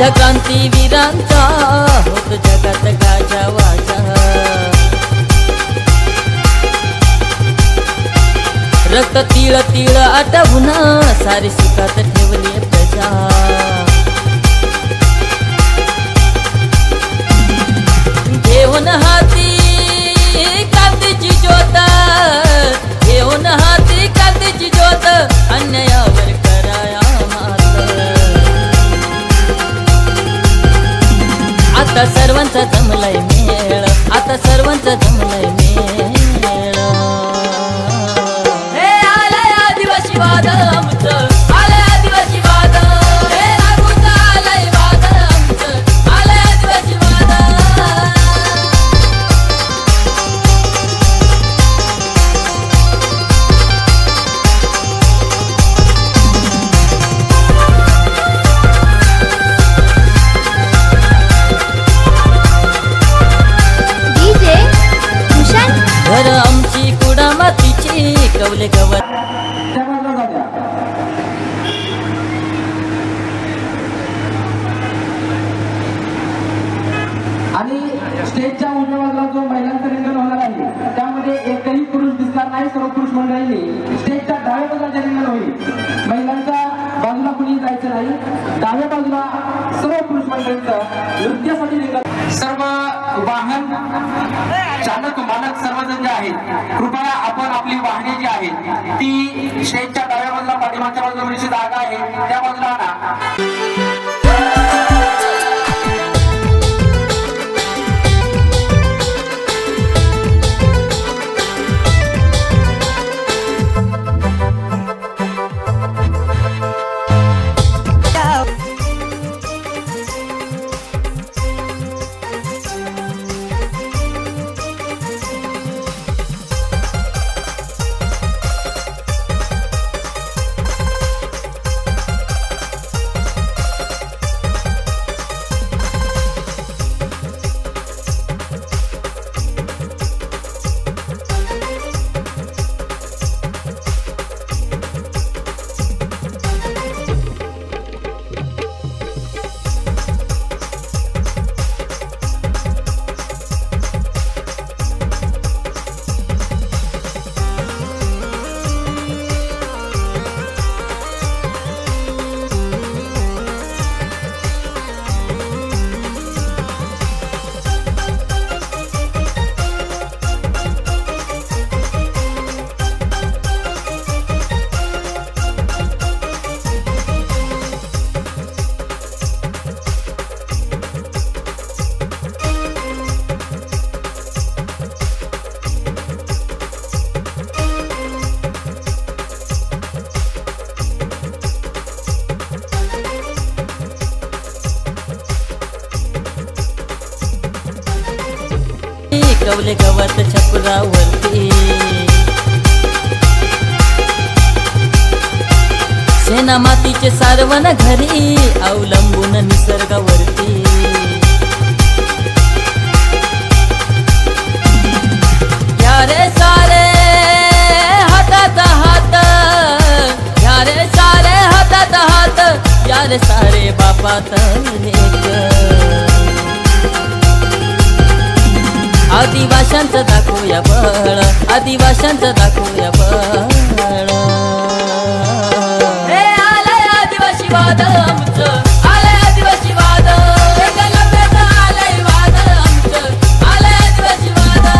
माझ्या क्रांतीवीरांचा होत जगात गाजावाजा। रक्त तिळ तिळ आटवून सारी सुखात ठेवली प्रजा। घेऊन हाती क्रांतीची ज्योत, घेऊन हाती क्रांतीची ज्योत, अन्यायावर कराया मात। आता सर्वांचा जमलाय मेळ, आता सर्वांचा जमलाय मेळ। हे आलंय आदिवासी वादळ आमचं, आलंय आदिवासी वादळ, हे लागून आलंय वादळ आमचं, आलंय आदिवासी वादळ। घर आमची कुडा मातीची कवले गवत। आणि स्टेजच्या उजव्या बाजूला जो महिलांचा रिंगण होणार आहे त्यामध्ये एकही पुरुष दिसणार नाही, सर्व पुरुष मंडळींनी स्टेजच्या डाव्या बाजूला रिंगण होईल। महिलांच्या बाजूला कुणी जायचं नाही, डाव्या बाजूला सर्व पुरुष मंडळींचं नृत्यासाठी रिंगण। सर्व वाहन चालक मालक सर्वजण जे आहेत कृपया आपण आपली वाहने जी आहेत ती स्टेजच्या डाव्या बाजूला पाठीमागच्या बाजूला जी जागा आहे त्या बाजूला आणा। कवले गवत छपरावरती, सेना मातीचे सारवण घरी अवलंबून निसर्गावरती। यारे सारे हातात हात, यारे सारे हातात हात, यारे सारे बापात लेक। आदिवाशांचं दाखवूया बळ, आदिवाशांचं दाखवूया बळ। हे आलंय आदिवासी वादळ आमचं, आलंय आदिवासी वादळ, आलंय वादळ आमचं, आलंय आदिवासी वादळ।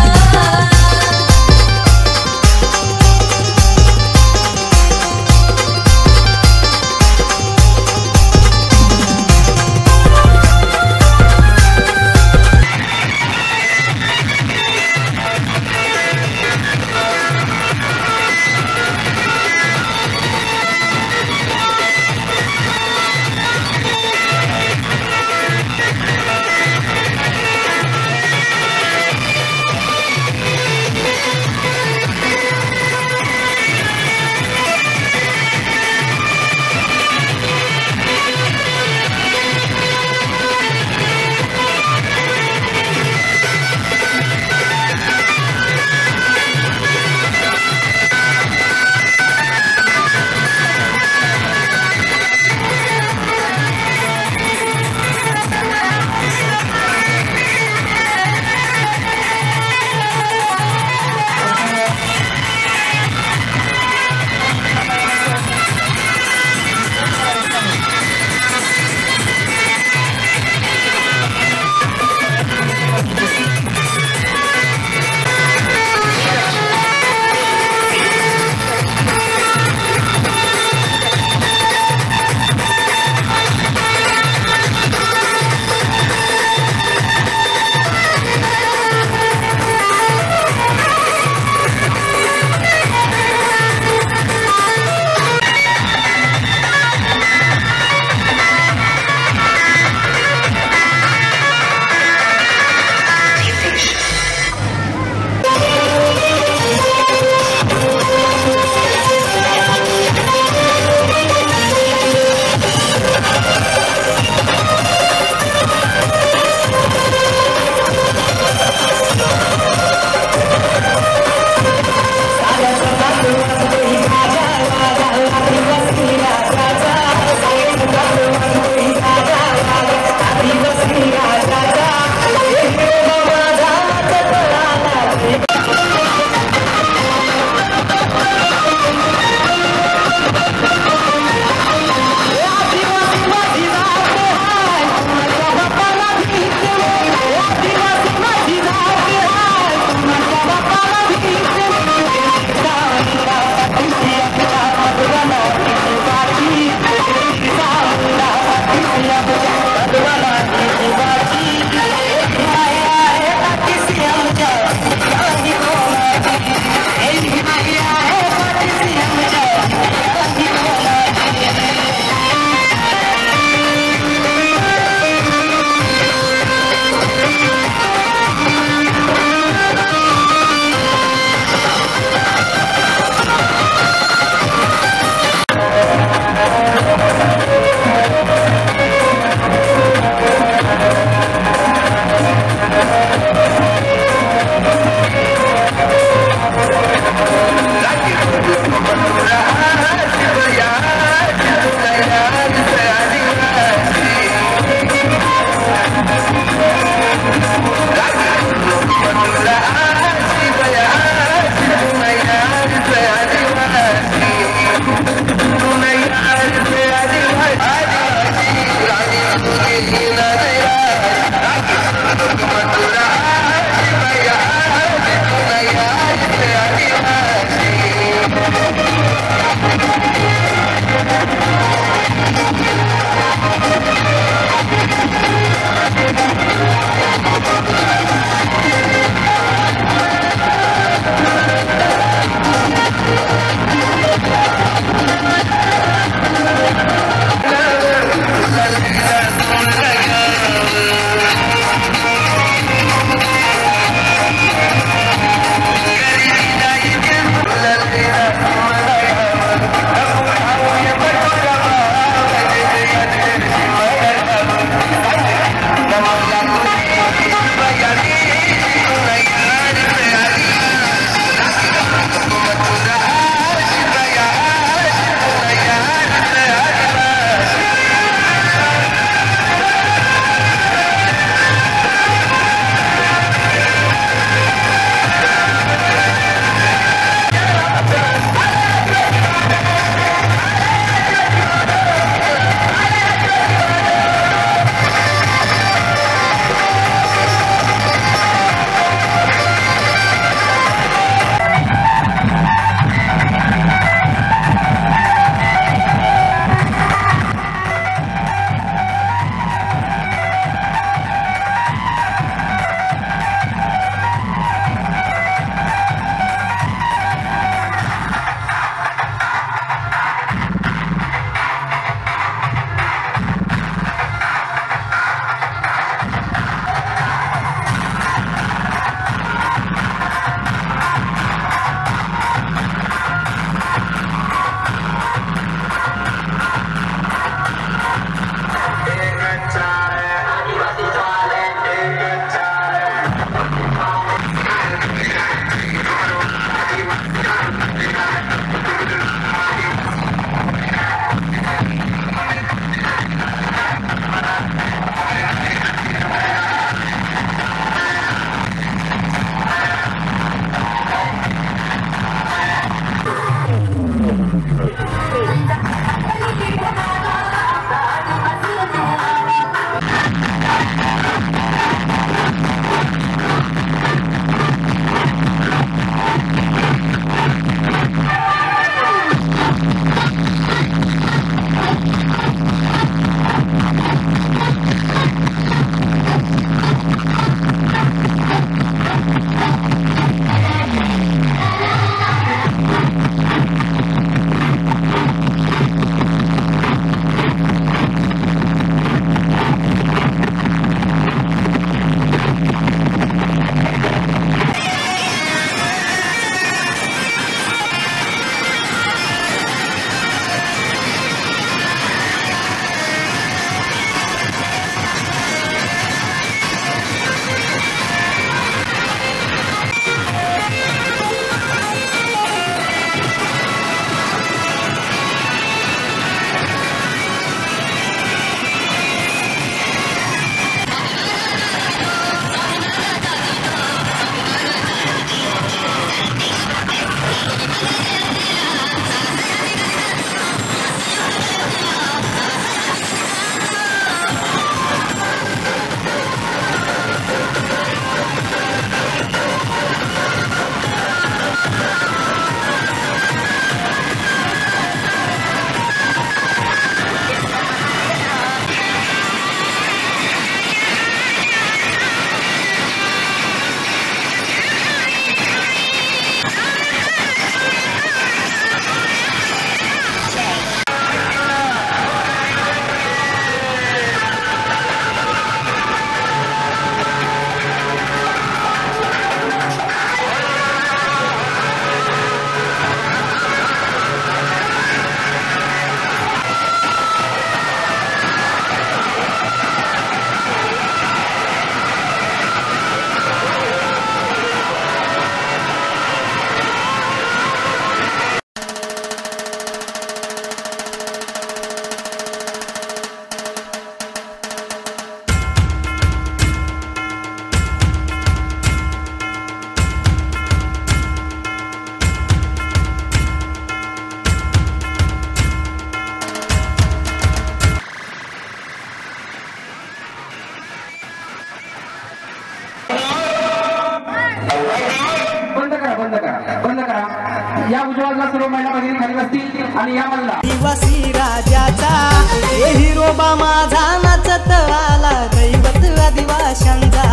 या उज्ज्वला सर्व महिला भगिनी खाली बसतील आणि या महिला आदिवासी राजाचा हे हिरोबा माझा नाचत आला दैवत आदिवाशांचा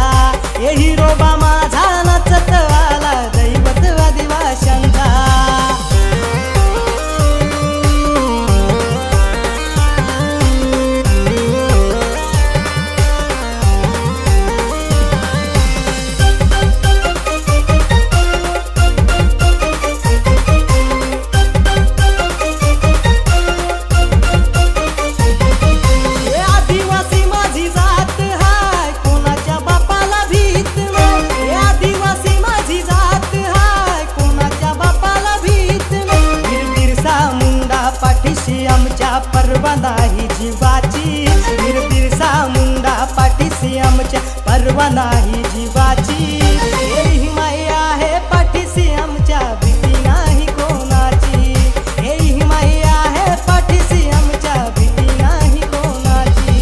हे हिरोबा माझा नाचत आला दैवत आदिवाशांचा परवाना ही जीवाची वीर बिरसा मुंडा पाठीशी आमच्या परवाना ही जीवाची ही माया आहे पाठीशी आमच्या भीती नाही कोणाची ही माया आहे पाठीशी आमच्या भीती नाही कोणाची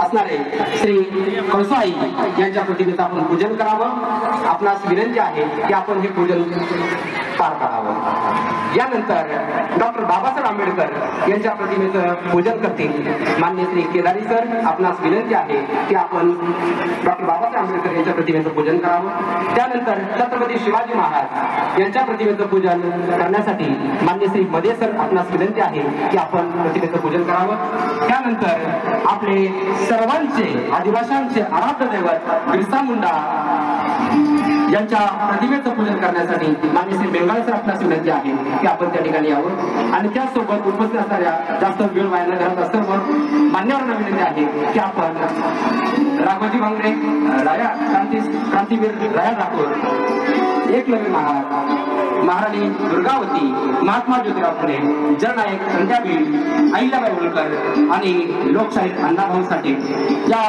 असणारे श्री कळसाई यांच्या प्रतिमेचं आपण पूजन करावं. आपणास विनंती आहे की आपण हे पूजन पार पाडावं. यानंतर डॉक्टर बाबासाहेब आंबेडकर यांच्या प्रतिमेचं पूजन करतील मान्य श्री केदारी सर. आपणास विनंती आहे की आपण डॉक्टर बाबासाहेब आंबेडकर यांच्या प्रतिमेचं पूजन करावं. त्यानंतर छत्रपती शिवाजी महाराज यांच्या प्रतिमेचं पूजन करण्यासाठी मान्य श्री मध्ये सर. आपणास विनंती आहे की आपण प्रतिमेचं पूजन करावं. त्यानंतर आपले सर्वांचे आदिवासींचे आराध्य दैवत बिरसा मुंडा यांच्या प्रतिमेचं पूजन करण्यासाठी मान्य श्री बेंगाल सर. आपल्यास विनंती आहे की आपण त्या ठिकाणी यावं आणि त्याचसोबत उपस्थित असणाऱ्या जास्त वेळ वाया न घालवता सर्व मान्यवरांना विनंती आहे की आपण राघोजी भांगरे, राया क्रांतीवीर राया राठोड, एकलव्य महाराणी दुर्गावती, महात्मा ज्योतिराव फुले, जननायक संध्याबीड, अहिल्याबाई होळकर आणि लोकशाहीर अण्णाभाऊ साठे या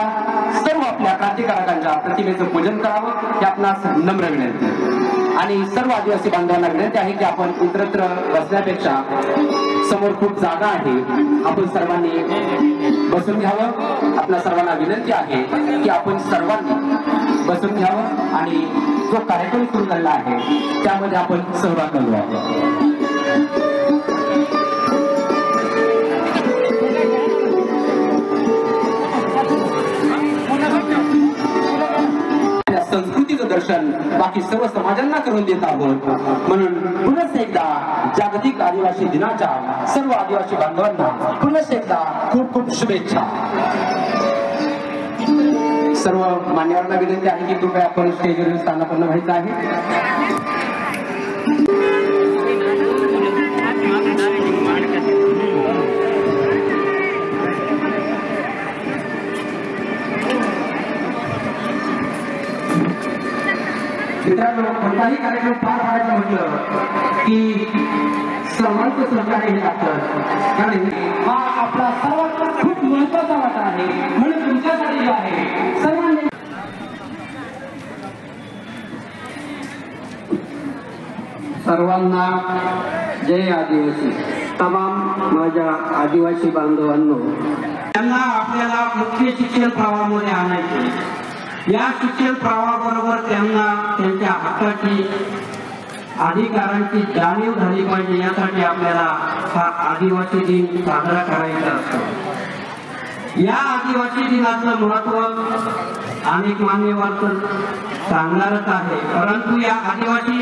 सर्व आपल्या क्रांतिकारकांच्या प्रतिमेचं पूजन करावं हे आपणास नम्र विनंती. आणि सर्व आदिवासी बांधवांना विनंती आहे की आपण इतरत्र बसण्यापेक्षा समोर खूप जागा आहे, आपण सर्वांनी बसून घ्यावं. आपल्या सर्वांना विनंती आहे की आपण सर्वांनी बसून घ्यावं आणि जो कार्यक्रम सुरू झालेला आहे त्यामध्ये आपण सहभाग नोंदवावा. संस्कृतीचं दर्शन बाकी सर्व समाजांना करून देत आहोत. म्हणून पुनः एकदा जागतिक आदिवासी दिनाच्या सर्व आदिवासी बांधवांना पुनः एकदा खूप खूप शुभेच्छा. सर्व मान्यवरांना विनंती आहे की कृपया आपण स्टेजवर स्थानापन्न व्हायचं आहे. मित्रांनो, कोणताही कार्यक्रम पार पाडायचं म्हटलं की सर्वांचं सहकार्य हे लागतं आणि हा आपला सर्वात खूप महत्वाचा वाटा आहे. म्हणून तुमच्यासाठी जो आहे सर्वांनी सर्वांना जय आदिवासी. तमाम माझ्या आदिवासी बांधवांनो, त्यांना आपल्याला मुख्य शिक्षण प्रवाहामध्ये आणायचे. या शिक्षण प्रवाहाबरोबर त्यांना त्यांच्या हक्काची अधिकारांची जाणीव झाली पाहिजे. यासाठी आपल्याला हा आदिवासी दिन साजरा करायचा असतो. या आदिवासी दिनाचं महत्व अनेक मान्यवर सांगणारच आहे, परंतु या आदिवासी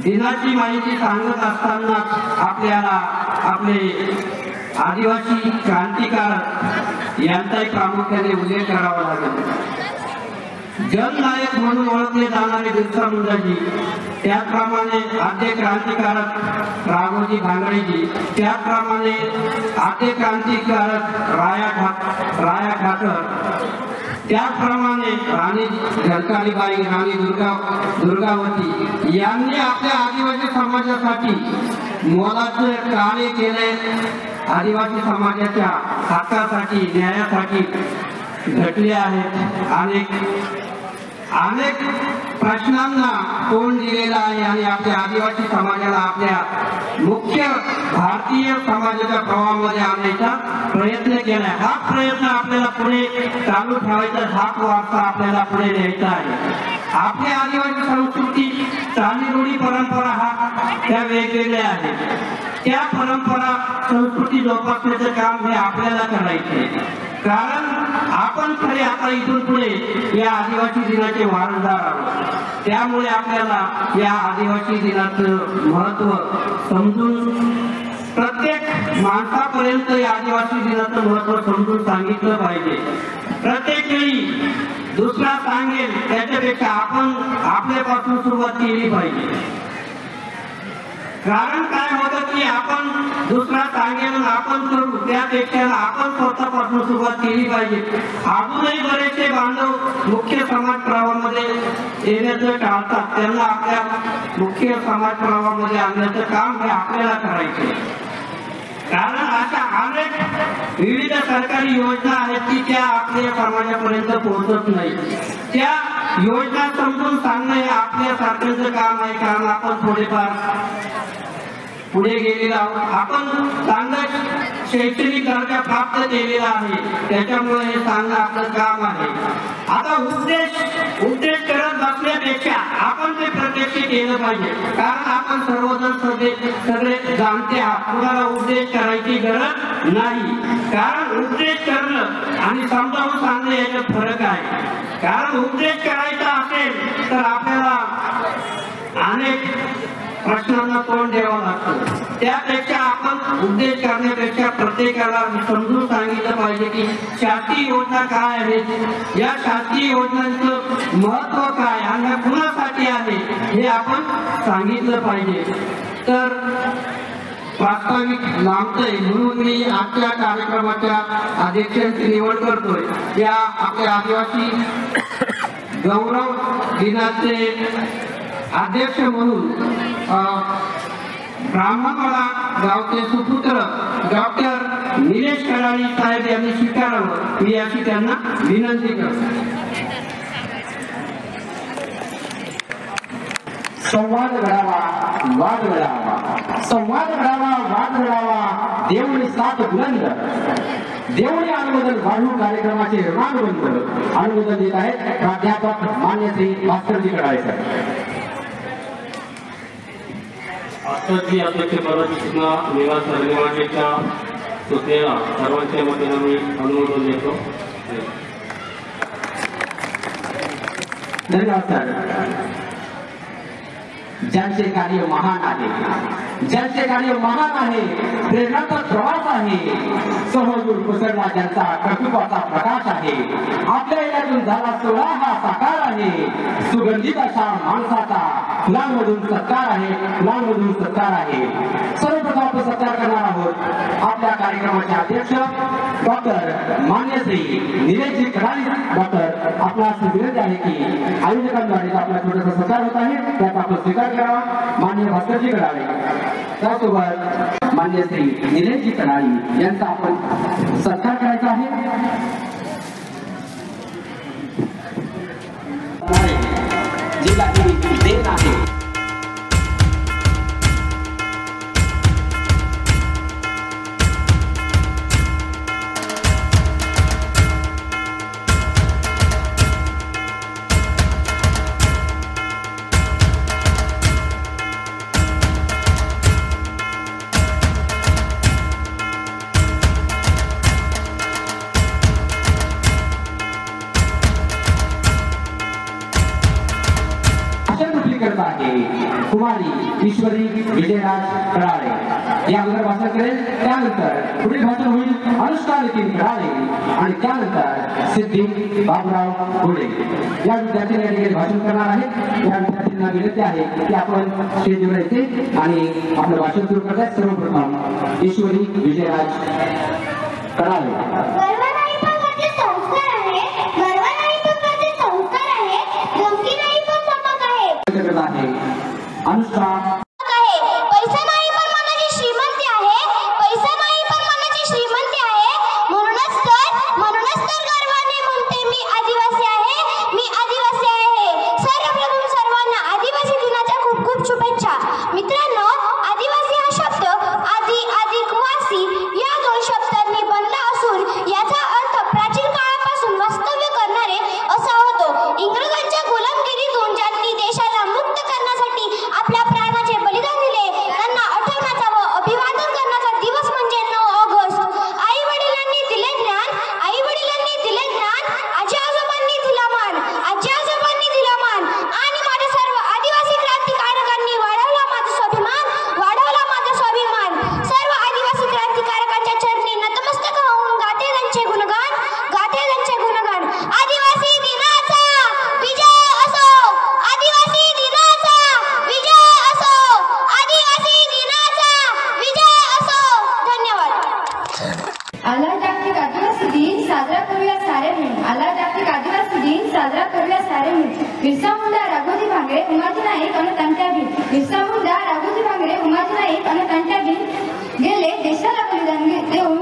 दिनाची माहिती सांगत असताना आपल्याला आपले आदिवासी क्रांतिकारक यांचाही प्रामुख्याने उल्लेख करावा लागेल. जननायक म्हणून ओळखले जाणारे बिरसा मुंडाजी, त्याचप्रमाणे आद्य क्रांतिकारक राघोजी भांगरेजी, त्याचप्रमाणे आद्य क्रांतिकारक राया ठाकर, त्याचप्रमाणे राणी झलकालीबाई, राणी दुर्गावती यांनी आपल्या आदिवासी समाजासाठी मोलाचे कार्य केले. आदिवासी समाजाच्या हक्कासाठी, न्यायासाठी झटले आहेत. अनेक अनेक प्रश्नांना तोंड दिलेलं आहे आणि आपल्या आदिवासी समाजाला आपल्या मुख्य भारतीय समाजाच्या प्रवाहामध्ये आणण्याचा प्रयत्न केलाय. हा प्रयत्न आपल्याला पुढे चालू ठेवायचा, हाच वारसा आपल्याला पुढे न्यायचा आहे. आपल्या आदिवासी संस्कृती, चालीरूढी, परंपरा त्या वेगवेगळ्या आहेत. त्या परंपरा संस्कृती जोपासण्याचं काम हे आपल्याला करायचे, कारण आपण खरे आता इथून पुढे या आदिवासी दिनाचे वारसदार आहोत. त्यामुळे आपल्याला या आदिवासी दिनाचं महत्व समजून प्रत्येक माणसापर्यंत या आदिवासी दिनाचं महत्व समजून सांगितलं पाहिजे. प्रत्येक वेळी दुसरा सांगेल त्याच्यापेक्षा आपण आपल्यापासून सुरुवात केली पाहिजे. कारण काय होतं की आपण दुसरा सांगेल आपण करू त्यापेक्षा आपण स्वतःपासून सुरुवात केली पाहिजे. अजूनही बरेचसे बांधव मुख्य समाज प्रवाहामध्ये येण्याचं टाळतात. त्यांना आपल्या मुख्य समाज प्रवाहामध्ये आणण्याचं काम हे आपल्याला करायचे, कारण अशा अनेक विविध सरकारी योजना आहेत की त्या आपल्या समाजापर्यंत पोहोचत नाही. त्या योजना समजून सांगणं हे आपल्या सारख्यांचं काम आहे, कारण आपण थोडेफार पुढे गेलेलो आहोत. आपण चांगलं शैक्षणिक दर्जा प्राप्त केलेला आहे, त्याच्यामुळे हे सांगणं आपलं काम आहे. आता उपदेश करत बसण्यापेक्षा आपण ते प्रत्यक्ष केलं पाहिजे, कारण आपण सर्वजण सगळे जाणते आहात. कुणाला उपदेश करायची गरज नाही, कारण उपदेश करणं आणि समजावून सांगणं याच्यात फरक आहे. कारण उपदेश करायचा असेल तर आपल्याला अनेक प्रश्नांना तोंड द्यावं लागतं. त्यापेक्षा आपण उपदेश करण्यापेक्षा प्रत्येकाला समजून सांगितलं पाहिजे की शासकीय योजना काय आहेत, या शासकीय योजनांचं महत्व काय आणि या कुणासाठी आहे हे आपण सांगितलं पाहिजे. तर वास्तविक लांबतंय म्हणून मी आजच्या कार्यक्रमाच्या अध्यक्षांची निवड करतोय. या आपल्या आदिवासी गौरव दिनाचे अध्यक्ष म्हणून ब्राह्मणवाडा गावचे सुपुत्र डॉक्टर निलेश कराळी साहेब यांनी स्वीकारावं मी अशी त्यांना विनंती करतो. संवाद घडावा, वाद घडावा, संवाद घडावा, वाद घडावा, देवणी सात बुलंद, देवणी अनुमोदन वाढू कार्यक्रमाचे ऋणानुबंध अनुमोदन देत आहेत प्राध्यापक मान्य श्री भास्करजी कडाळे सर. आजची अध्यक्षपदाची सूचना निवास निर्माणाच्या सूचनेला सर्वांच्या वतीनं मी अनुमोदन देतो. धन्यवाद सर. ज्यांचे कार्य महान आहे, ज्यांचे कार्य महान आहे, प्रेरणाचा प्रवास आहे, सहजूर पसरला ज्यांचा कर्तृत्वाचा प्रकाश आहे, आपल्या यातून झाला सोळा हा साकार आहे, सुगंधित अशा माणसाचा फुलांमधून सत्कार आहे, फुलांमधून सत्कार आहे. सर्वप्रथम आपण सत्कार करणार आहोत आपल्या कार्यक्रमाचे अध्यक्ष डॉक्टर मान्य श्री निलेशजी कराळी डॉक्टर. आपणास विनंती आहे की आयोजकांद्वारे आपला छोटासा सत्कार होत आहे, त्याचा आपण स्वीकार करावा. मान्य भास्करजी कडाळे त्यासोबत मान्य श्री निलेशजी कडाळे यांचा आपण सत्कार करायचा आहे. जिल्हाची देण आहे. करत आहे कुमारी ईश्वरी विजयराज कडाळे. या अगोदर भाषण करेल, त्यानंतर पुढील भाषण होईल अनुष्का नितीन कडाळे आणि त्यानंतर सिद्धी बाबूराव घोडे. या विद्यार्थ्यांनी या ठिकाणी भाषण करणार आहेत. या विद्यार्थ्यांना विनंती आहे की आपण स्टेजवर यायचे आणि आपलं भाषण सुरू करतात. सर्वप्रथम ईश्वरी विजयराज कडाळे. अनुष्का पैसा नाही पण मनाची श्रीमंती आहे, पैसा नाही पण मनाची श्रीमंती आहे, म्हणूनच तर गर्वाने म्हणते मी आदिवासी आहे, मी आदिवासी आहे. सारे मिल बिरसा मुंडा राघोजी भांगरे उमाजी नाईक आणि तंट्या बिल बिरसा मुंडा राघोजी भांगरे उमाजी नाईक आणि तंट्या बिल गेले देशाला बलिदान देऊन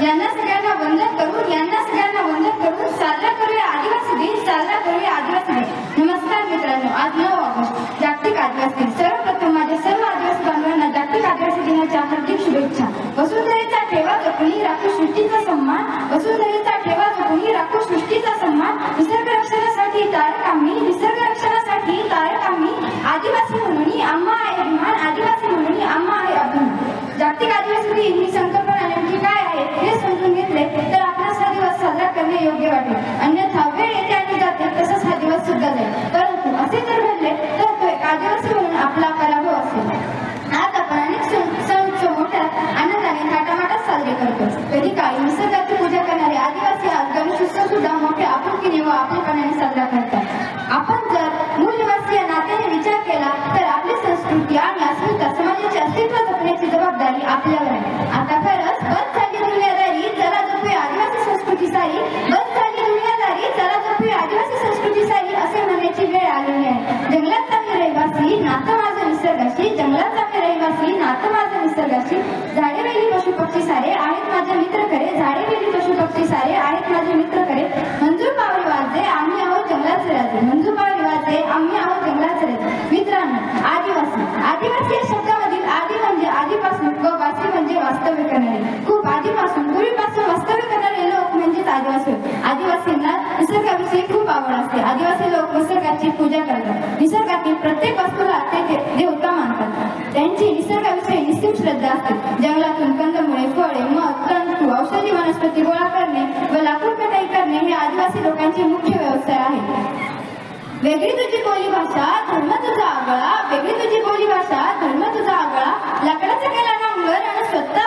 यांना सगळ्यांना वंदन करून साजरा करूया आदिवासी दिन नमस्कार मित्रांनो, आज 9 ऑगस्ट जागतिक आदिवासी दिन. सर्वप्रथम माझ्या सर्व आदिवासी बांधवांना जागतिक आदिवासी दिनाच्या हार्दिक शुभेच्छा. वसुंधरेचा ठेवा जपून राखू सृष्टीचा सन्मान निसर्ग रक्षणासाठी तारक आम्ही आदिवासी म्हणून आम्हा आहे अभिमान. जागतिक आदिवासी दिन ही संकल्पना नेमकी काय आहे हे समजून घेतले तर आपणास हा दिवस साजरा करणे योग्य वाटेल. अन्यथा वेळ येते आणि जाते, तसंच हा दिवस सुद्धा जाईल. परंतु असे जर घडले तर तो एक आदिवासी म्हणून आपला पराभव असेल. आज आपण अनेक सण उत्सव मोठ्या आनंदाने थाटामाटात साजरे करतो. कधी काळी निसर्गाची पूजा करणारे आदिवासी आज गणेशोत्सव सुद्धा मोठ्या आपुलकीने व आपलेपणाने साजरा करतात. आपण जर मूळ निवासी या नात्याने विचार केला तर आपली संस्कृती आणि अस्मिता समाजाचे अस्तित्व जपण्याची जबाबदारी आपल्यावर आहे. आता खरंच बस झाली दुनियादारी, चला जपूया आदिवासी संस्कृती सारी. असे म्हणण्याची वेळ आलेली आहे. जंगलात आम्ही रहिवासी, नातं माझं निसर्गाशी. झाडे वेली पशु पक्षी सारे आहेत माझे मित्र खरे. मंजूर पावरी वाजते आम्ही आहोत जंगलाचे राजे. मित्रांनो, आदिवासी या शब्दामधील आदी म्हणजे आधीपासून व वासी म्हणजे वास्तव्य करणारे. खूप आधीपासून पूर्वीपासून वास्तव्य करणारे लोक म्हणजेच आदिवासी होते. आदिवासींना निसर्गाविषयी खूप आवड असते. आदिवासी लोक निसर्गाची पूजा करतात. निसर्गातील प्रत्येक वस्तूला ते देवता मानतात. त्यांची निसर्गाविषयी निश्चित श्रद्धा असते. जंगलातून कंदमुळे, फळे, मध, तंतू, औषधी वनस्पती गोळा करणे व लाकूड कटाई करणे हे आदिवासी लोकांचे मुख्य व्यवसाय आहे. वेगळी तुझी बोली भाषा धर्म तुझा आगळा. लाकडाचा केला नांगर आणि स्वतः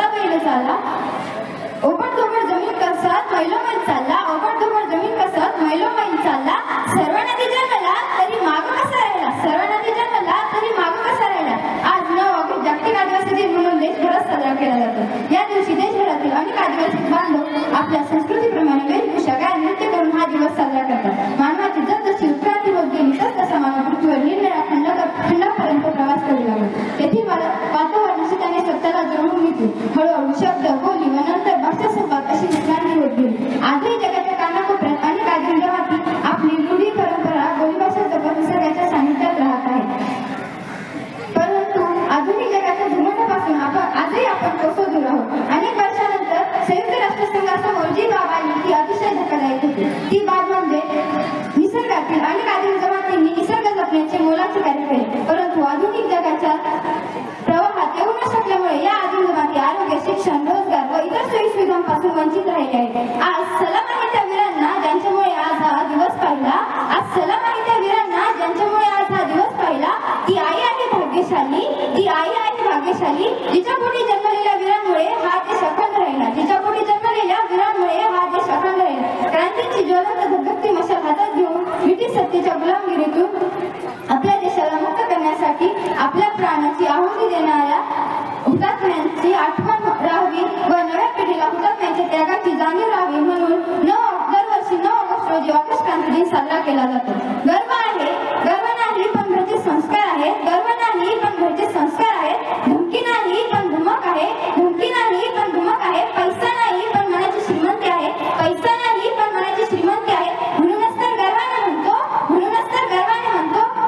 बैल झाला. ओबडधोबड जमीन कसत मैलोमैल चालला. सर्व नदी जन्मला तरी माग कसा राहिला. आज 9 ऑगस्ट जागतिक आदिवासी दिन म्हणून देशभरात साजरा केला जातो. या दिवशी देशभरातील अनेक आदिवासी बांधव आपल्या संस्कृतीप्रमाणे वेशभूषा गायन नृत्य करून हा दिवस साजरा करतात. मानवाची जसजशी उत्क्रांती होत गेली तसतसा मानव पृथ्वीवर निरनिराळ्या खंडापर्यंत प्रवास करू लागला. तेथील वातावरणाशी त्याने स्वतःला जोडून घेतले. हळूहळू शब्द, बोली व नंतर भाषा संवाद अशी विक्रांती होत गेली. आजही जगाच्या कानाकोपऱ्यात अनेक आदिम जमाती आपली रूढी परंपरा बोलीभाषा जपत निसर्गाच्या सानिध्यात राहत आहेत. परंतु आधुनिक जगाच्या धुमाटापासून आजही आपण कोसो दूर आहोत. अनेक वर्षानंतर संयुक्त राष्ट्रसंघासमोर जी बाब आली ती अतिशय धक्कादायक होती. ती बाब म्हणजे निसर्गातील अनेक आदिम जमातींनी निसर्ग जपण्याचे मोलाचे कार्य केले. परंतु आधुनिक जगाच्या प्रवाहात येऊ न शकल्यामुळे या आदिम जमाती आरोग्य, शिक्षण, रोजगार व इतर सोयी सुविधांपासून वंचित राहिले आहेत. आज सलाम आहे त्या वीरांना ज्यांच्यामुळे आज हा दिवस पाहिला. ती आई आहे भाग्यशाली. जिच्या पोटी जन्मलेल्या वीरांमुळे हा देश अखंड राहिला. क्रांतीची ज्वलंत धगधगती मशाल हातात घेऊन ब्रिटिश सत्तेच्या गुलामगिरीतून आपल्या देशाला मुक्त करण्यासाठी आपल्या प्राणाची आहुती देणाऱ्या हुतात्म्यांची आठवण राहावी व नव्या पिढीला हुतात्म्यांच्या त्यागाची जाणीव राहावी म्हणून दरवर्षी 9 ऑगस्ट रोजी ऑगस्ट क्रांती दिन साजरा केला जातो. गर्व नाही पण घरचे संस्कार आहेत. धमकी नाही पण धमक आहे. पैसा नाही पण मनाची श्रीमंती आहे. म्हणूनच तर गर्वाने म्हणतो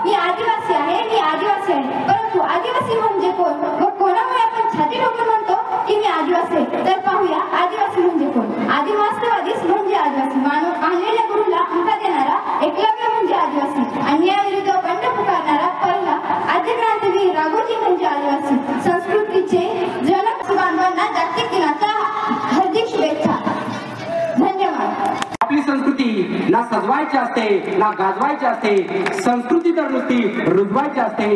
मी आदिवासी आहे. परंतु आदिवासी म्हणजे कोण व कोणामुळे आपण छाती ठोकून म्हणतो की मी आदिवासी आहे. तर पाहूया आदिवासी म्हणजे कोण. आदिवासीवादीच म्हणजे आदिवासी. मानलेल्या गुरुला अंका देणारा एकलव्य म्हणजे आदिवासी. अन्यायाविरुद्ध बंड पुकारणारा पहिला आद्य क्रांतीवीर राघोजी म्हणजे आदिवासी. संस्कृतीचे जनक बांधवांना जागतिक दिनाच्या हार्दिक शुभेच्छा. धन्यवाद. आपली संस्कृती ना सजवायची असते ना गाजवायची असते. संस्कृती तर नुसती रुजवायची असते.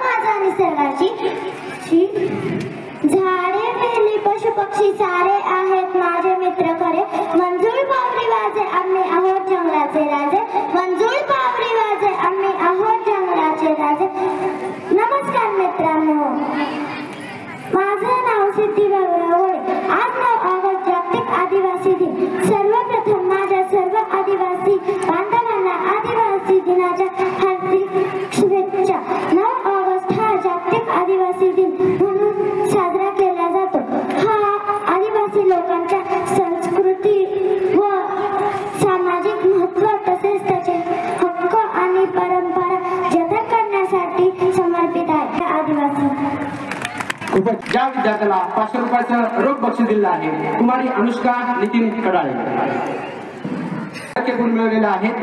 माझा निसर्गाची. झाडे वेली पशु पक्षी सारे आहेत माझे मित्र खरे. मंजूळ पावरी वाजे आम्ही आहोत जंगलाचे राजे. नमस्कार मित्रांनो, माझे नाव सिद्धी. आज 9 ऑगस्ट जागतिक आदिवासी ज्या विद्यार्थ्याला 500 रुपयाचं रोख बक्षीस दिलेलं आहे कुमारी अनुष्का नितीन कडाळे गुण मिळवलेले आहेत.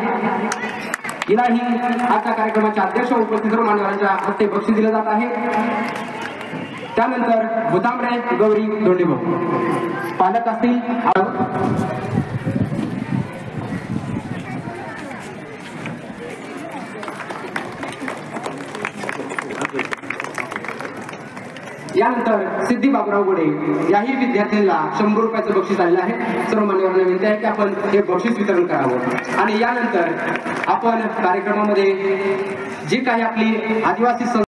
हिलाही आजच्या कार्यक्रमाच्या अध्यक्ष उपस्थित सर्व मान्यवरांच्या हस्ते बक्षीस दिले जात आहे. त्यानंतर भूतांबरे गौरी दोंडेभाऊ पालक असतील. यानंतर सिद्धी बाबराव गोडे याही विद्यार्थ्यांना 100 रुपयाचं बक्षीस आलेलं आहे. सर्व मान्यवरांना विनंती आहे की आपण हे बक्षीस वितरण करावं. आणि यानंतर आपण कार्यक्रमामध्ये जी काही आपली आदिवासी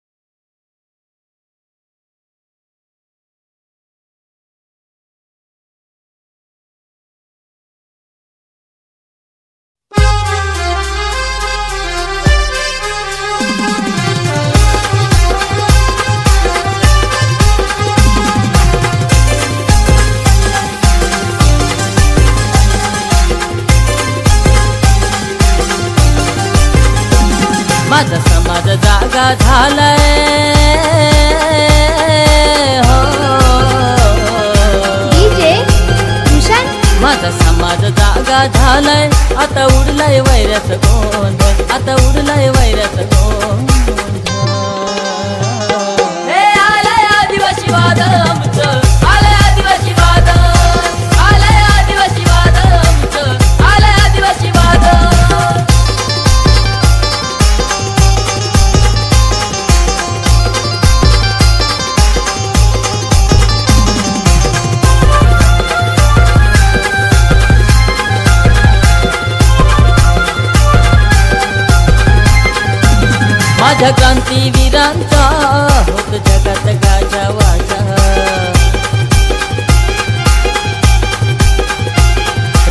माझा समाज जागा झालाय हो डीजे भूषण माझा समाज जागा झालाय. आता उडलाय वैऱ्याचं गोंधळ, आता उडलाय वैऱ्याचं गोंधळ. हे आलंय आदिवासी वादळ आमचं, आलंय आदिवासी वादळ, आलंय आदिवासी वादळ आमचं, आलंय आदिवासी वादळ. माझ्या क्रांतीवीरांचा होत जगात गाजा वाजा.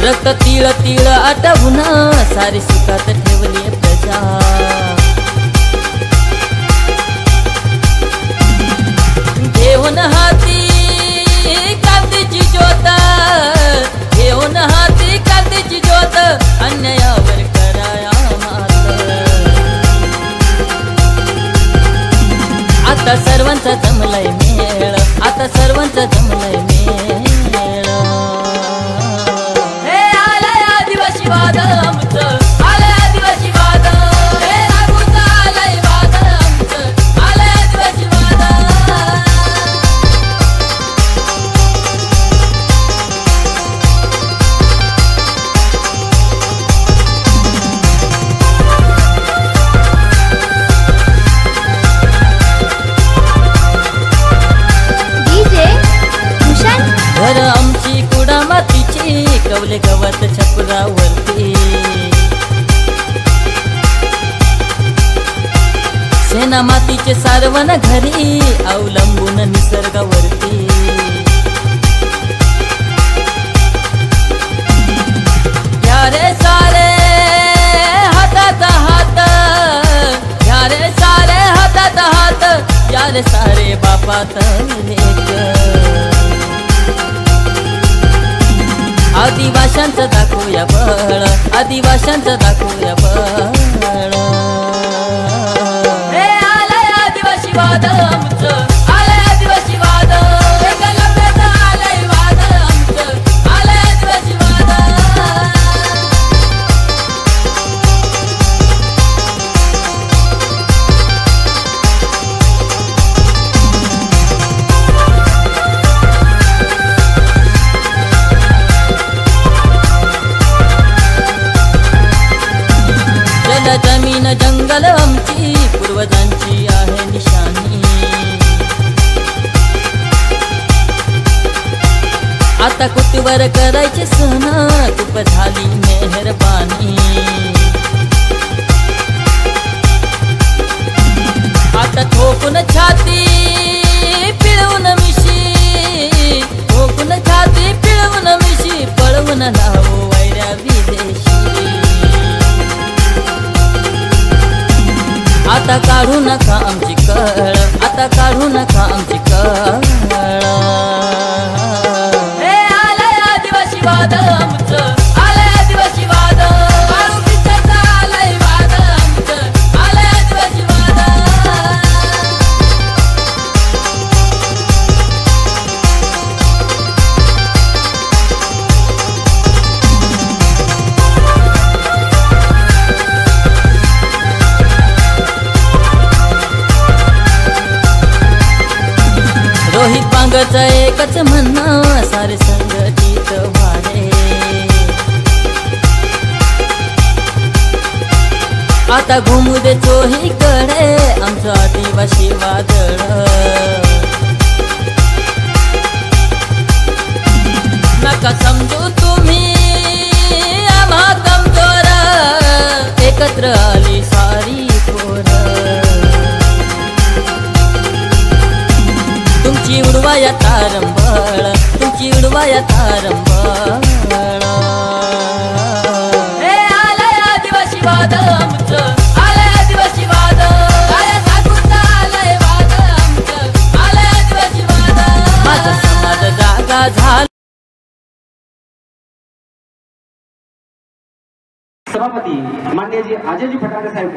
रक्त तिळ तिळ आटवून सारी सुखात ठेवली प्रजा. घेऊन हाती क्रांतीची ज्योत, घेऊन हाती क्रांतीची ज्योत, अन्यायावर कराया आता सर्वांचा जमलाय मेळ, आता सर्वांचा जमलाय मेळ. हे आलंय आदिवासी वादळ आमचं, आलंय आदिवासी वादळ. हे रागूचं आलंय वादळ आमचं, आलंय आदिवासी वादळ. घर आमची कुडा मातीची, कवले गवत छपरावरती. सेना मातीचे सारवण घरी, अवलंबून निसर्गावरती. यारे सारे हातात हात, यारे सारे हातात हात, यारे सारे बापात लेक. आदिवाशांचं दाखवूया बळ, आदिवाशांचं दाखवूया बळ. हे आलंय आदिवासी वादळ आमचं, आलंय आदिवासी वादळ. एकलव्याचं आलंय वादळ आमचं, आलंय आदिवासी वादळ. जमीन जंगल आमची, पूर्वजांची आहे निशाणी. आता कुटीवर करायचे सण, तूप झाली मेहरबानी. आता ठोकून छाती पिळवून मिशी, ठोकून छाती पिळवून मिशी, पळवून लावू वैऱ्या विदेशी. आता काढू नका आमची कळ, आता काढू नका आमची कळ. हे आलंय आदिवासी वादळ आमचं, आलंय आदिवासी वादळ. आळूकीचं आलंय वादळ आमचं, आलंय आदिवासी वादळ. माझं एकच म्हणणं सारे संगतीत वाढे आता घुमू दे चोहीकडे आमचं आदिवासी वादळ नका समजू तुम्ही आम्हा कमजोर एकत्र आली सारी पोरं तुमची उडवाया तारंबळ तुमची उडवाया तारंबळ हे आलंय आदिवासी वाद आमचं आलंय आदिवासी वाद काय सांगून आलंय वाद आमचं आलंय आदिवासी वाद माझा समाज जागा झाला सभापती मान्यजी अजयजी फटाके साहेब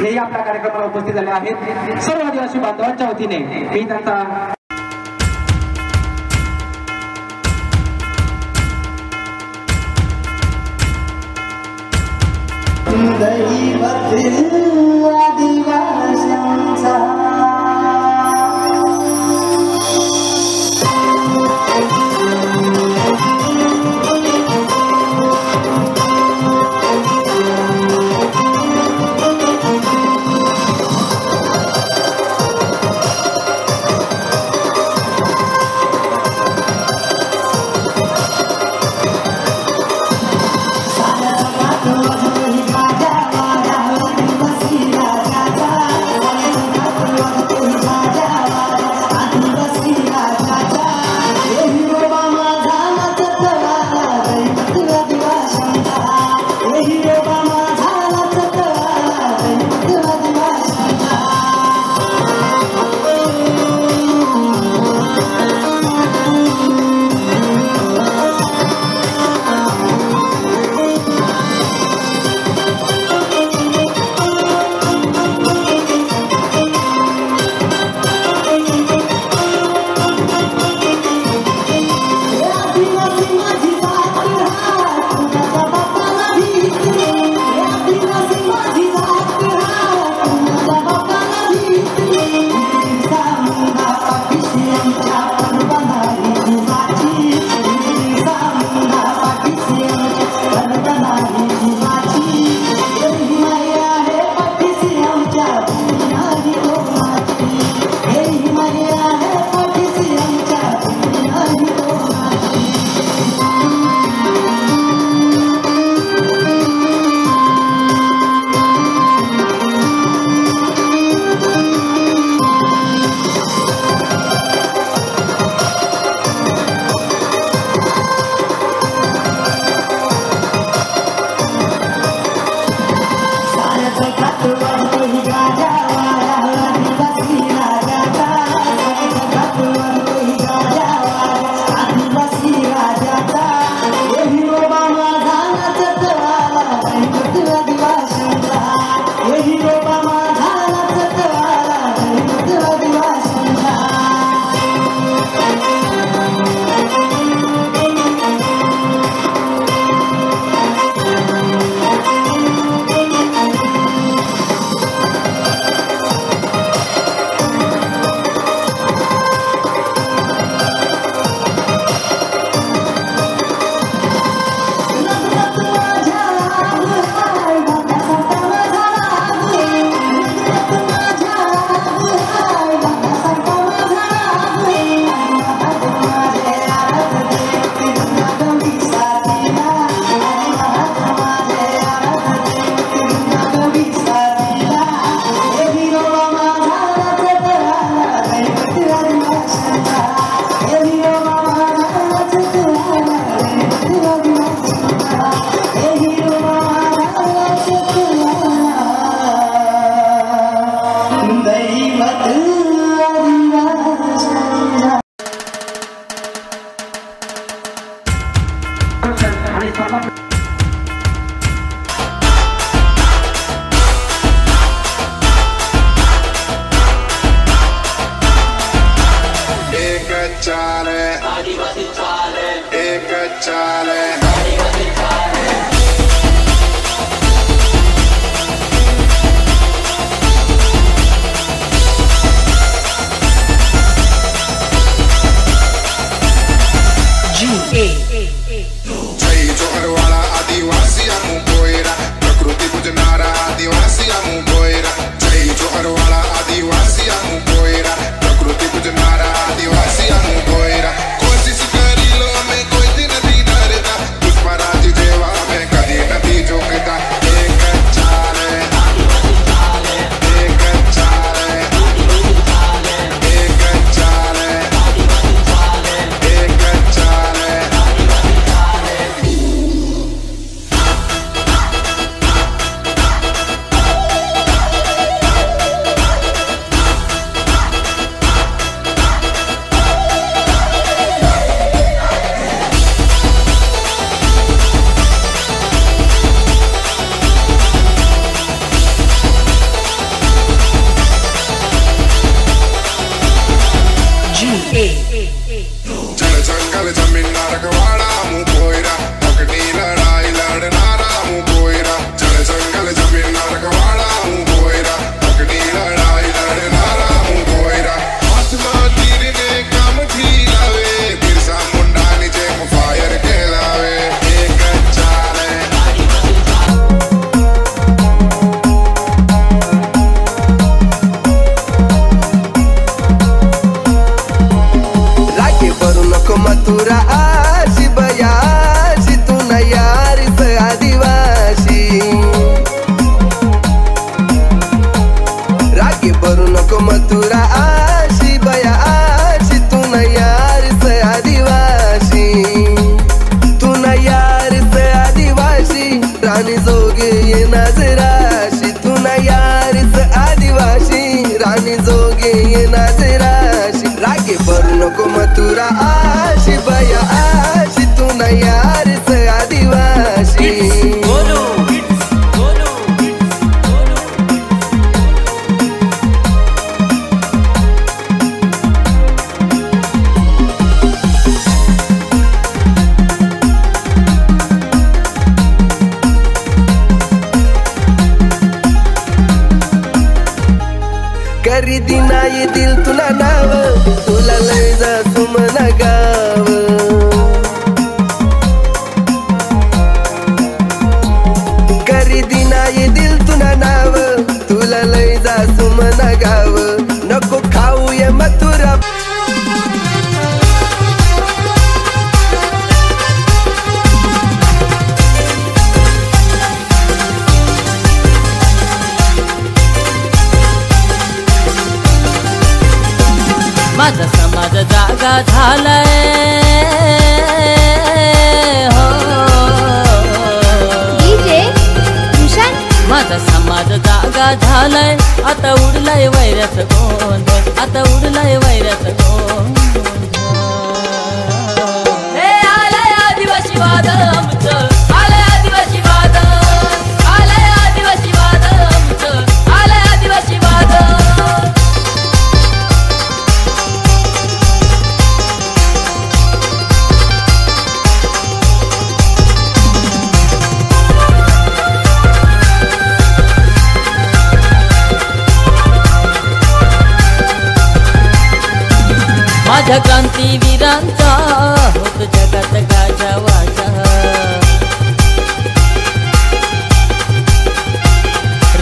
हेही आपल्या कार्यक्रमाला उपस्थित झाले आहेत सर्व आदिवासी बांधवांच्या वतीने मी त्यांचा जोगे ये नाजराशी तुना यारीच आदिवासी राणी जोगे ये नाजराशी रागे बरू नको मथुरा आशी बया आशी तुना यारीच आदिवासी करी दिना ये दिल तुला नाव तुला लय जा सुमना गाव करी दिना ये दिल तुला नाव तुला लय जा सुमना गाव नको खाऊ ये मथुरा माझा समाज जागा झालाय हो माझा समाज जागा झालाय आता उडलाय वैऱ्याच गोंधळ आता उडलाय वैऱ्याच गोंधळ हे आलंय आदिवासी वादळ आमचं आलंय आदिवासी वादळ आलंय आदिवासी वादळ आमचं आलंय आदिवासी वादळ माझ्या क्रांतीवीरांचा होत जगात गाजावाजा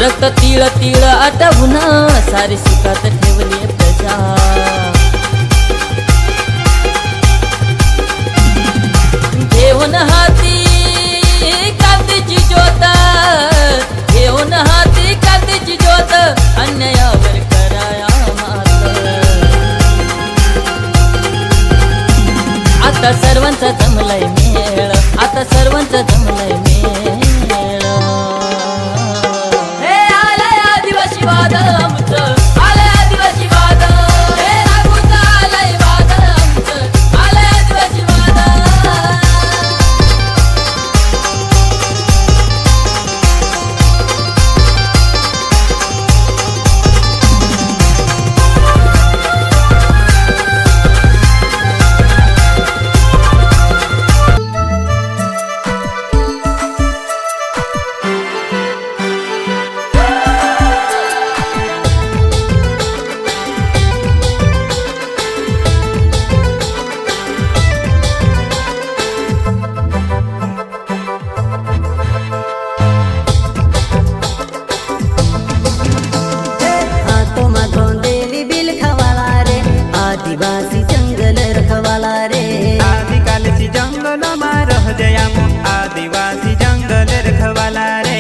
रक्त तिळ तिळ आटवून सारी सुखात ठेवली प्रजा घेऊन हाती क्रांतीची ज्योत घेऊन हाती क्रांतीची ज्योत अन्यायावर कराया आता सर्वांचा जमलाय मेळ आता सर्वांचा जमलाय मेळ हे आलंय आदिवासी वादळ आमचं आलंय आदिवासी वादळ हे राघूचं आलंय वादळ आमचं आलंय आदिवासी वादळ आदिवासी जंगल रखवाला रे आदिकालसी जंगल में रह जयाम आदिवासी जंगल रखवाला रे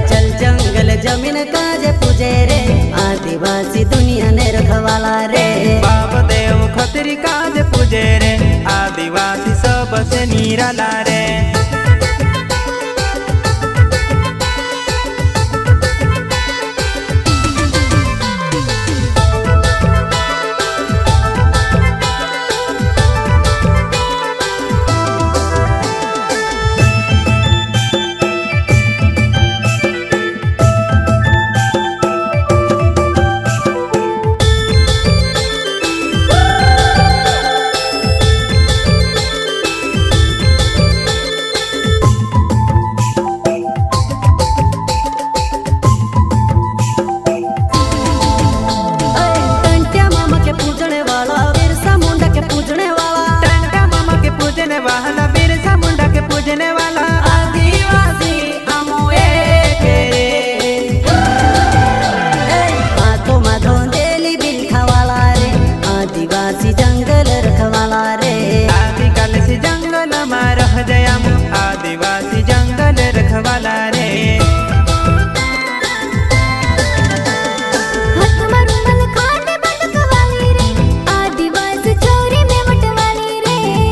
चल जंगल जमीन काज पूजे रे आदिवासी दुनिया ने रखवाला रे बाप देव खतरी काज पूजे रे आदिवासी सबसे निराला रे हाथ मारून मला खांडे बंद कवाली रे आदिवासी चोरी में मटवाली रे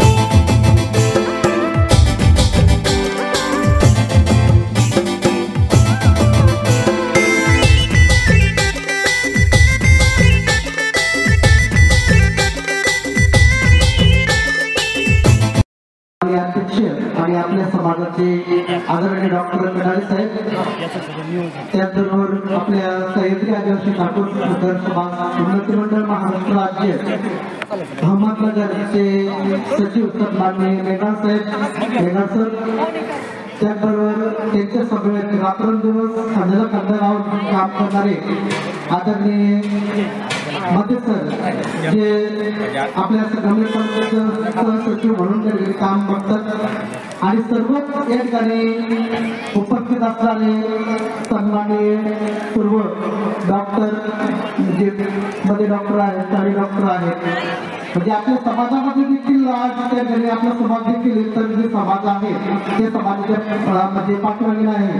अध्यक्ष आणि आपल्या समाजाचे आदरणीय डॉक्टर कडाले साहेब, त्याचबरोबर आपल्या सह्याद्री आदिवासी ठाकूर सदर समाज उन्नती मंडळ महाराष्ट्र राज्य अहमदनगरचे सचिव सन्माननीय मेघा सर, त्याचबरोबर त्यांच्या सगळे रात्रंदिवस खांद्याला खांदा लावून काम करणारे आदरणीय मध्ये सर, जे आपल्या ग्रामीण पंचायत सचिव म्हणून काम करतात आणि सर्वच या ठिकाणी उपस्थित असणारे सन्माननीय पूर्व डॉक्टर, जे मध्ये डॉक्टर आहेत, काही डॉक्टर आहेत, म्हणजे आपल्या समाजामध्ये देखील आज त्या ठिकाणी आपला समाज देखील इतर जे समाज आहे ते समाजाच्या फळामध्ये पाठीमागे आहे,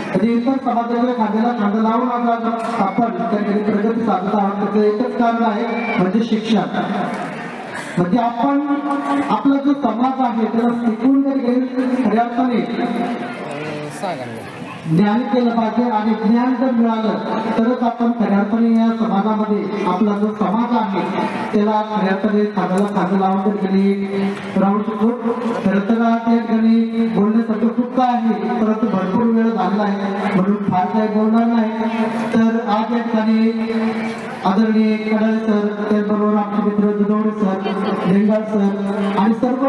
म्हणजे इतर समाजाच्या खांद्याला खांदा लावून आज आपण त्या ठिकाणी प्रगती साधत आहोत. त्याचं एकच कारण आहे म्हणजे शिक्षण. म्हणजे आपण आपला जो समाज आहे त्याला शिकून जर खऱ्या अर्थाने ज्ञान केलं पाहिजे आणि ज्ञान जर मिळालं तरच आपण खऱ्या अर्थाने या समाजामध्ये आपला जो समाज आहे त्याला खऱ्या अर्थाने खांद्याला खांदा लावून जर गेली राहू शकतो. खरं तर त्या ठिकाणी बोलण्यासाठी खूप काय आहे, परंतु भरपूर वेळ झालेला आहे म्हणून फार काही बोलणार नाही. तर आज या ठिकाणी आदरणीय कडाले सर, त्याचबरोबर आमचे मित्र दुधवडे सर, लिंगाळ सर आणि सर्व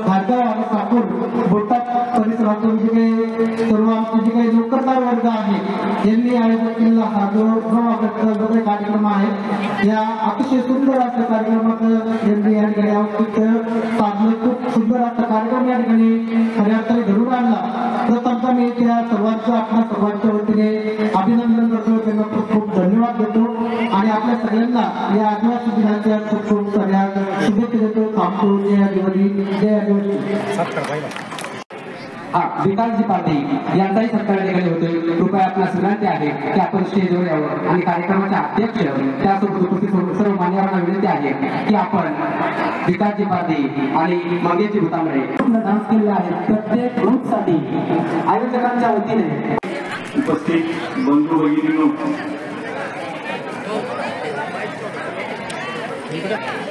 भारगाव आणि साकूर बोटात परिसरातून जे काही सर्व आमचे जे काही नोकरदार वर्ग आहे यांनी आयोजित केलेला हा जो ऑगस्टचा कार्यक्रम आहे, या अतिशय सुंदर अशा कार्यक्रमात यांनी या ठिकाणी साधलं. खूप सुंदर असा कार्यक्रम या ठिकाणी खऱ्या अर्थाने घडून आणला. प्रथमतः मी त्या सर्वांचं आपल्या सर्वांच्या वतीने अभिनंदन करतो, त्यांना खूप खूप धन्यवाद देतो आणि आपल्या सगळ्यांना या आदिवासी दिनाच्या खूप खूप सगळ्या शुभेच्छा देतो. थांबतो. जय आदिवासी, जय आदिवासी. विकासजी पाटील यांचाही सत्कार ठिकाणी होतोय. कृपया आपल्यास विनंती आहे की आपण स्टेजवर यावं आणि कार्यक्रमाचे अध्यक्ष त्यासोबत उपस्थित सर्व मान्यवरांना विनंती आहे की आपण विकासजी पाटील आणि मंगेशजी भुतांबरे डान्स केलेला आहे. प्रत्येक ग्रुपसाठी आयोजकांच्या वतीने उपस्थित बंधू भगिनींनो,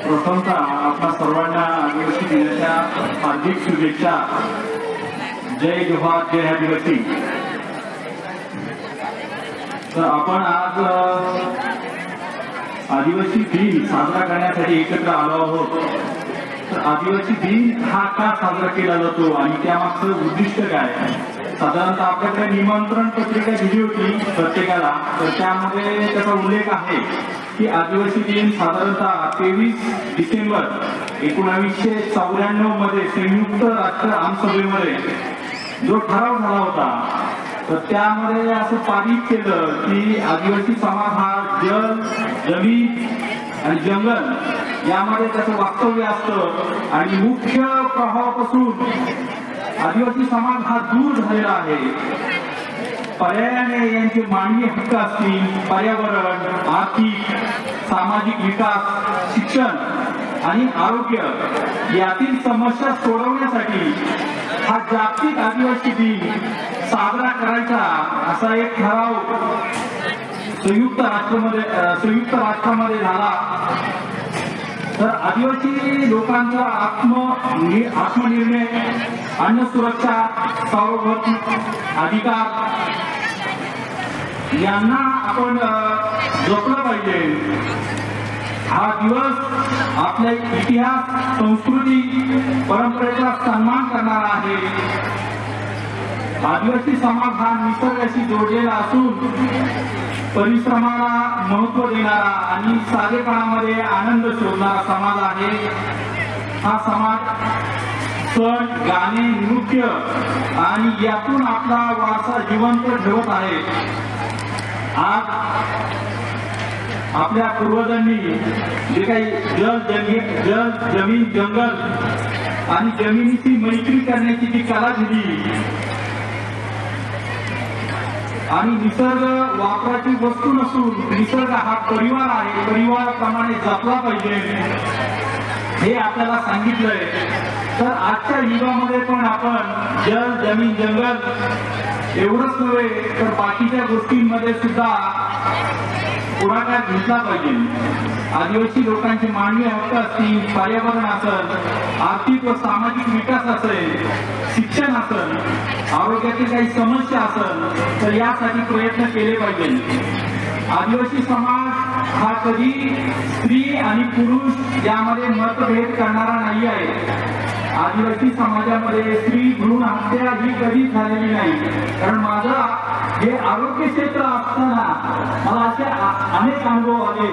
प्रथमतः आपल्या सर्वांना आदिवासी दिनाच्या हार्दिक शुभेच्छा. जय जोहार, जय आदिवासी. तर आपण आज आदिवासी दिन साजरा करण्यासाठी एकत्र आलो आहोत. तर आदिवासी दिन हा का साजरा केला जातो आणि त्यामागचं उद्दिष्ट काय? साधारणतः आपल्याकडे निमंत्रण पत्रिका दिली होती प्रत्येकाला, तर त्यामध्ये त्याचा उल्लेख आहे की आदिवासी दिन साधारणतः 23 डिसेंबर 1994 मध्ये संयुक्त राष्ट्र आमसभेमध्ये जो ठराव झाला होता, तर त्यामध्ये असं पारित केलं की आदिवासी समाज हा जल, जमीन आणि जंगल यामध्ये त्याचं वास्तव्य असतं आणि मुख्य प्रवाहापासून आदिवासी समाज हा दूर झालेला आहे. पर्यायाने यांचे मानवी हक्क असतील, पर्यावरण, आर्थिक, सामाजिक विकास, शिक्षण आणि आरोग्य यातील समस्या सोडवण्यासाठी हा जागतिक आदिवासी दिन साजरा करायचा असा एक ठराव संयुक्त राष्ट्रामध्ये झाला. तर आदिवासी लोकांचा आत्मनिर्णय, अन्न सुरक्षा, सार्वभौम अधिकार यांना आपण जपलं पाहिजे. हा दिवस आपल्या इतिहास, संस्कृती, परंपरेचा सन्मान करणारा आहे. आदिवासी समाज हा निसर्गाशी जोडलेला असून परिश्रमाला महत्त्व देणारा आणि साधेपणामध्ये आनंद शोधणारा समाज आहे. हा समाज सण, गाणे, नृत्य आणि यातून आपला वारसा जिवंत ठेवत आहे. आज आपल्या पूर्वजांनी जे काही जल, जमीन, जंगल आणि जमिनीची मैत्री करण्याची जी कला दिली आणि निसर्ग वापराची वस्तू नसून निसर्ग हा परिवार आहे, परिवाराप्रमाणे जपला पाहिजे हे आपल्याला सांगितलंय. तर आजच्या युगामध्ये पण आपण जल, जमीन, जंगल एवढंच नव्हे तर बाकीच्या गोष्टींमध्ये सुद्धा पुढाकार घेतला पाहिजे. आदिवासी लोकांचे मानवी हक्क असतील, पर्यावरण असेल, आर्थिक व सामाजिक विकास असेल, शिक्षण असेल, आरोग्याची काही समस्या असेल तर यासाठी प्रयत्न केले पाहिजे. आदिवासी समाज हा कधी स्त्री आणि पुरुष यामध्ये मतभेद करणारा नाही आहे. आदिवासी समाजामध्ये स्त्री भ्रूण हत्या ही कधी झालेली नाही. कारण माझं हे आरोग्य क्षेत्र असताना मला असे अनेक अनुभव आले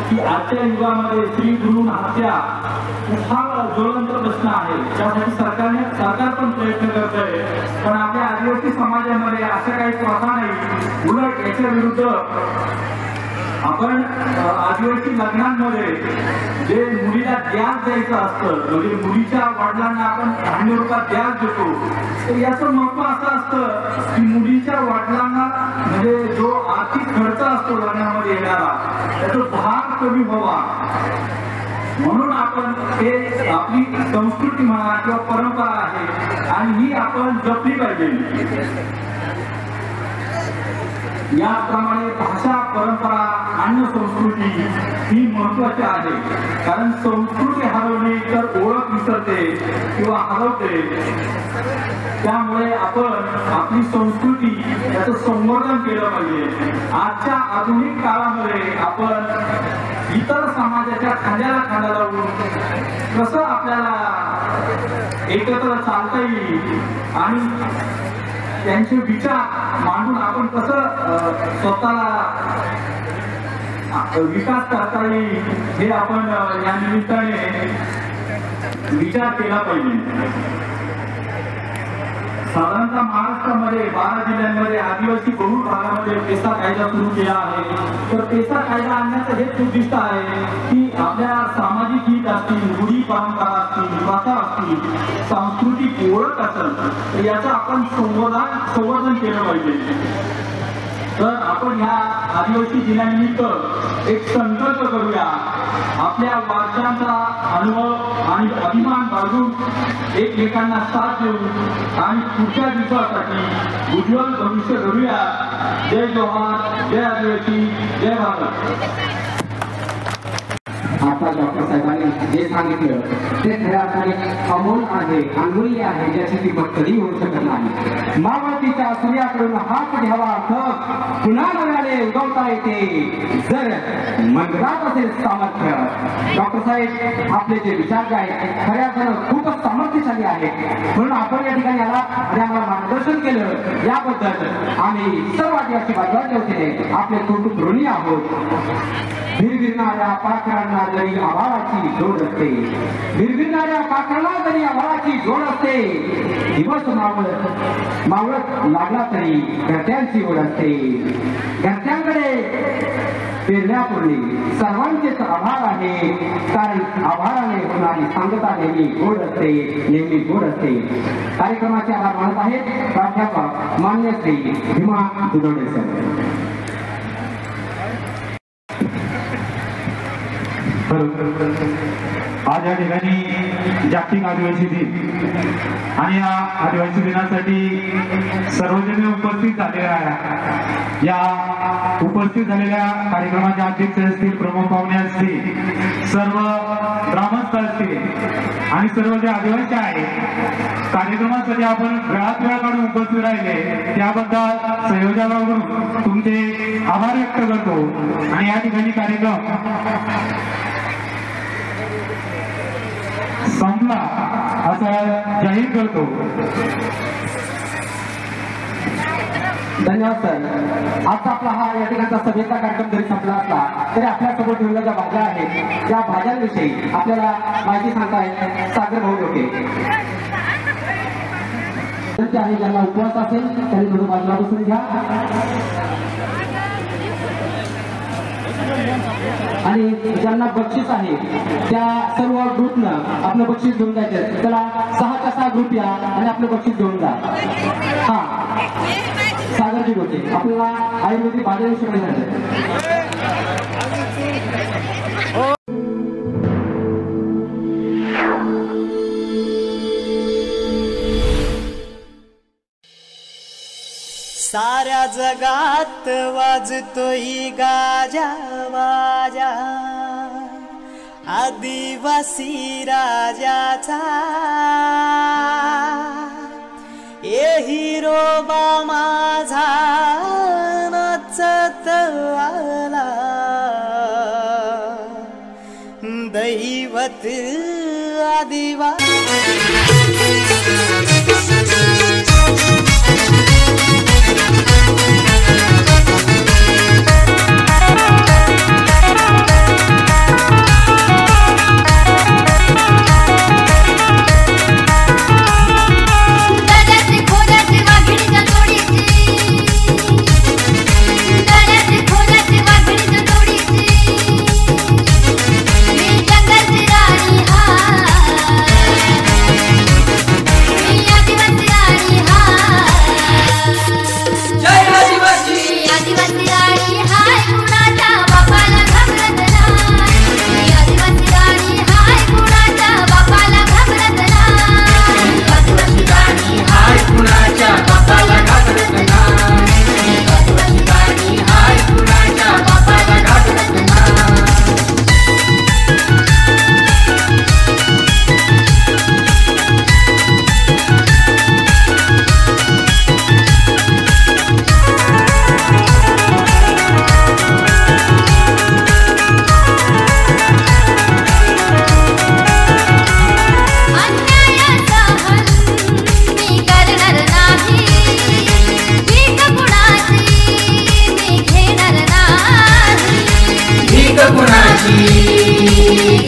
की आजच्या युगामध्ये स्त्री भ्रूण हत्या हा ज्वलंत प्रश्न आहे. त्यासाठी सरकार पण प्रयत्न करत आहे. पण आपल्या आदिवासी समाजामध्ये असं काही प्रथा नाही. उलट याच्या विरुद्ध आपण आदिवासी लग्नांमध्ये जे मुलीला द्यास द्यायचं असतं, म्हणजे मुलीच्या वडिलांना आपण धान्य रूपात द्यास देतो, तर याचं महत्व असं असतं की मुलीच्या वडिलांना म्हणजे जो आर्थिक खर्च असतो लग्नामध्ये येणारा त्याचा भार कमी व्हावा म्हणून आपण हे आपली संस्कृती म्हणा किंवा परंपरा आहे आणि ही आपण जपली पाहिजे. याप्रमाणे भाषा, परंपरा, अन्न संस्कृती ही महत्वाची आहे. कारण संस्कृती हरवली तर ओळख विसरते किंवा हरवते. त्यामुळे आपण आपली संस्कृती याचं संवर्धन केलं पाहिजे. आजच्या आधुनिक काळामध्ये आपण इतर समाजाच्या खांद्याला खांदा लावून कसं आपल्याला एकत्र चालता येईल आणि त्यांचे विचार मांडून आपण कसं स्वतःला विकास करता येईल हे आपण या निमित्ताने विचार केला पाहिजे. साधारणतः महाराष्ट्रामध्ये 12 जिल्ह्यांमध्ये आदिवासी बहुल भागामध्ये पेसा कायदा सुरू केला आहे. तर पेसा कायदा आणण्याचं हेच उद्दिष्ट आहे की आपल्या सामाजिक हित असतील, रूढी परंपरा असतील, प्रथा असतील, सांस्कृतिक ओळख असेल तर याचं आपण संवर्धन केलं पाहिजे. तर आपण ह्या आदिवासी दिनानिमित्त एक संकल्प करूया. आपल्या वारशांचा अनुभव आणि अभिमान बाळगून एकमेकांना साथ देऊ आणि पुढच्या दिवसासाठी उज्ज्वल भविष्य घडूया. जय जोहार, जय आदिवासी, जय भारत. आता डॉक्टर साहेबांनी जे सांगितलं ते खऱ्या अर्थाने अमोल आहे, अमूल्य आहे, ज्याची किंमत कधी होऊ शकत नाही. मावळतीच्या सूर्याकडून हात घ्यावा तर पुन्हा नव्याने उगवता येते जर मनगटात असेल सामर्थ्य. डॉक्टर साहेब आपले जे विचार जे आहेत खऱ्या अर्थानं खूपच सामर्थ्यशाली आहेत. म्हणून आपण या ठिकाणी आला आणि आम्हाला मार्गदर्शन केलं याबद्दल आम्ही सर्व आदिवासी बांधवांच्या वतीने आपले कौतुक ऋणी आहोत. भिरभिरणाऱ्या पाखरांना जरी आभाळाची जोड असते, भिरभिरणाऱ्या पाखरांना जरी आभाळाची जोड असते, दिवस मावळत लागला तरी घरट्यांची ओढ असते. घरट्यांकडे पेरण्यापूर्वी सर्वांचेच आभार आहे. कारण आभाराने होणारी सांगता नेहमी गोड असते, नेहमी गोड असते. कार्यक्रमाचे आभार मानत आहेत प्राध्यापक मान्य श्री भीमा दुधोडे सर. आज या ठिकाणी जागतिक आदिवासी दिन आणि या आदिवासी दिनासाठी सर्वजण उपस्थित झालेले आहेत. या उपस्थित झालेल्या कार्यक्रमाचे अध्यक्ष असतील, प्रमुख पाहुणे असतील, सर्व ग्रामस्थ असतील आणि सर्व जे आदिवासी आहेत कार्यक्रमासाठी आपण वेळात वेळ काढून उपस्थित राहिले त्याबद्दल संयोजकांकडून तुमचे आभार व्यक्त करतो. आणि या ठिकाणी कार्यक्रम संपला असं जाहीर करतो. धन्यवाद सर. आजचा आपला हा या ठिकाणचा सभेचा कार्यक्रम जरी संपला असला तरी आपल्यासोबत ठेवलेल्या ज्या भाज्या आहेत त्या भाज्यांविषयी आपल्याला माहिती सांगतायत सागर भाऊ लोके. ज्यांना उपवास असेल त्यांनी थोडं बाजूला बसून घ्या आणि ज्यांना बक्षीस आहे त्या सर्व ग्रुपनं आपलं बक्षीस घेऊन जायचं. त्याला 6च्या 6 ग्रुप या आणि आपलं बक्षीस घेऊन जा. हा सागरजी होते आपल्याला आयुर्वेदिक भाज्यांविषयी माहिती. साऱ्या जगात वाजतोय गाजा वाजा आदिवासी राजाचा ए हिरोबा माझा नाचत आला दैवत आदिवासी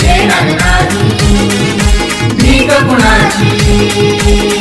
घेणार नाही भीक कुणाची